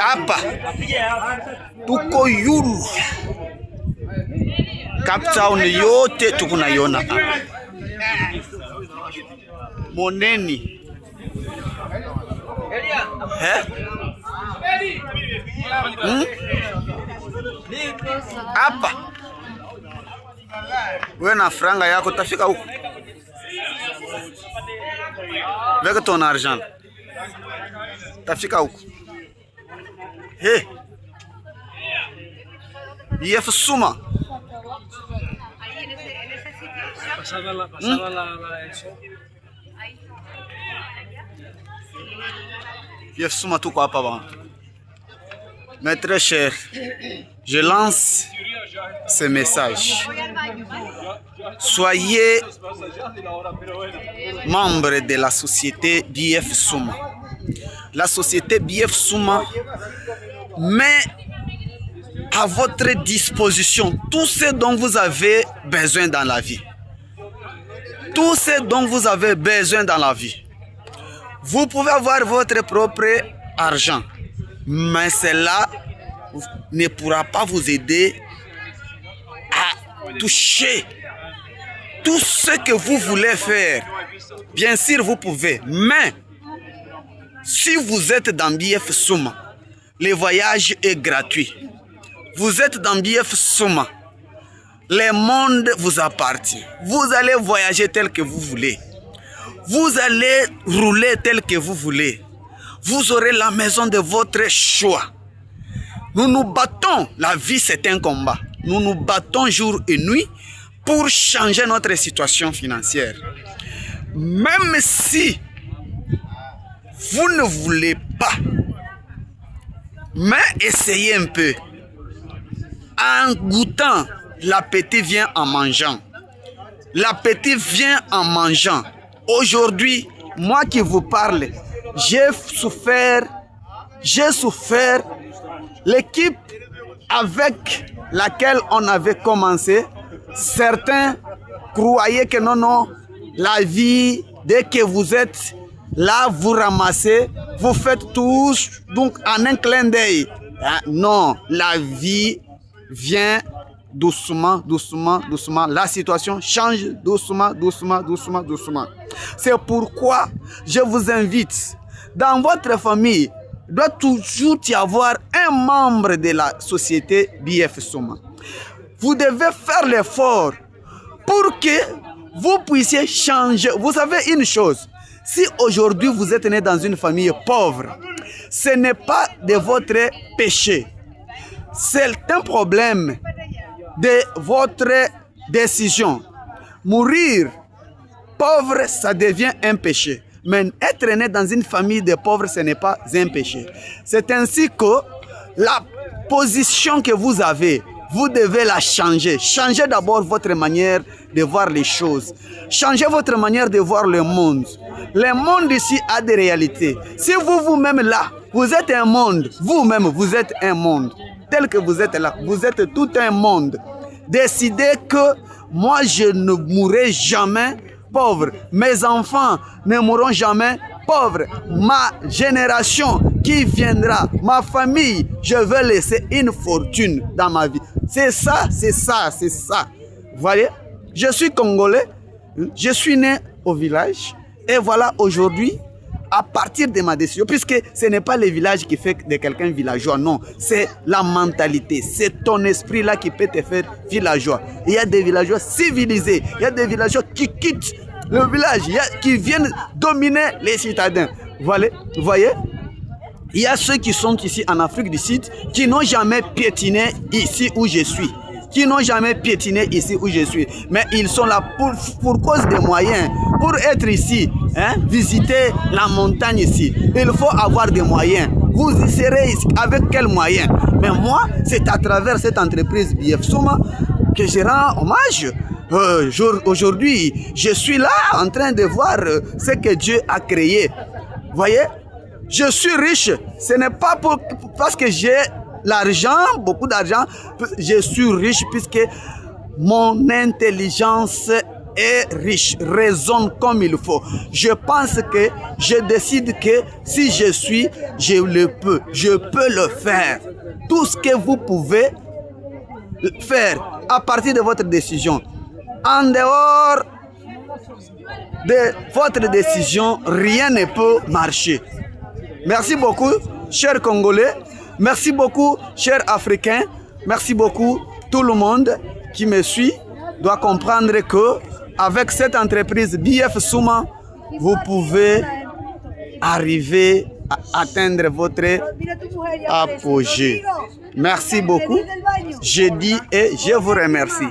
Hapa tuko yulu Cape Town yote tukunaiona hapa. Moneni hapa wewe na franga yako tafika huko avec ton argent tafika huko. BF Suma BF Suma tuko hapa bana. Mes très chers, je lance ce message. Soyez membre de la société BF Suma. La société BF Suma met à votre disposition tout ce dont vous avez besoin dans la vie. Tout ce dont vous avez besoin dans la vie. Vous pouvez avoir votre propre argent, mais cela ne pourra pas vous aider à toucher tout ce que vous voulez faire. Bien sûr, vous pouvez, mais si vous êtes dans BF Suma, le voyage est gratuit. Vous êtes dans BF Suma, le monde vous appartient. Vous allez voyager tel que vous voulez. Vous allez rouler tel que vous voulez. Vous aurez la maison de votre choix. Nous nous battons. La vie, c'est un combat. Nous nous battons jour et nuit pour changer notre situation financière. Même si vous ne voulez pas, mais essayez un peu. En goûtant, l'appétit vient en mangeant. L'appétit vient en mangeant. Aujourd'hui, moi qui vous parle, j'ai souffert. L'équipe avec laquelle on avait commencé, certains croyaient que non, la vie, dès que vous êtes là, vous ramassez, vous faites tous, donc en un clin d'œil. Non, la vie vient doucement, doucement, doucement. La situation change doucement, doucement, doucement, doucement. C'est pourquoi je vous invite, dans votre famille, il doit toujours y avoir un membre de la société BF Suma. Vous devez faire l'effort pour que vous puissiez changer. Vous savez une chose, si aujourd'hui vous êtes né dans une famille pauvre, ce n'est pas de votre péché. C'est un problème de votre décision. Mourir pauvre, ça devient un péché. Mais être né dans une famille de pauvres, ce n'est pas un péché. C'est ainsi que la position que vous avez, vous devez la changer. Changez d'abord votre manière de voir les choses. Changez votre manière de voir le monde. Le monde ici a des réalités. Si vous-même là, vous êtes un monde, vous-même vous êtes un monde. Tel que vous êtes là, vous êtes tout un monde. Décidez que moi je ne mourrai jamais pauvre. Mes enfants ne mourront jamais pauvres. Ma génération qui viendra, ma famille, je vais laisser une fortune dans ma vie. C'est ça, c'est ça, c'est ça. Vous voyez, je suis congolais, je suis né au village et voilà aujourd'hui, à partir de ma décision, puisque ce n'est pas le village qui fait de quelqu'un villageois, non, c'est la mentalité, c'est ton esprit là qui peut te faire villageois. Il y a des villageois civilisés, il y a des villageois qui quittent le village, qui viennent dominer les citadins. Vous voyez, il y a ceux qui sont ici en Afrique du Sud, qui n'ont jamais piétiné ici où je suis. Qui n'ont jamais piétiné ici où je suis. Mais ils sont là pour cause des moyens. Pour être ici, visiter la montagne ici, il faut avoir des moyens. Vous y serez ici avec quels moyens? Mais moi, c'est à travers cette entreprise BF Suma que je rends hommage. Aujourd'hui, je suis là en train de voir ce que Dieu a créé. Vous voyez, je suis riche. Ce n'est pas parce que j'ai l'argent, beaucoup d'argent. Je suis riche puisque mon intelligence est riche, raisonne comme il faut. Je pense que je décide que si je suis, je peux le faire. Tout ce que vous pouvez faire à partir de votre décision. En dehors de votre décision, rien ne peut marcher. Merci beaucoup, chers Congolais. Merci beaucoup, chers Africains. Merci beaucoup, tout le monde qui me suit doit comprendre que avec cette entreprise BF Suma, vous pouvez arriver à atteindre votre apogée. Merci beaucoup. Je dis et je vous remercie.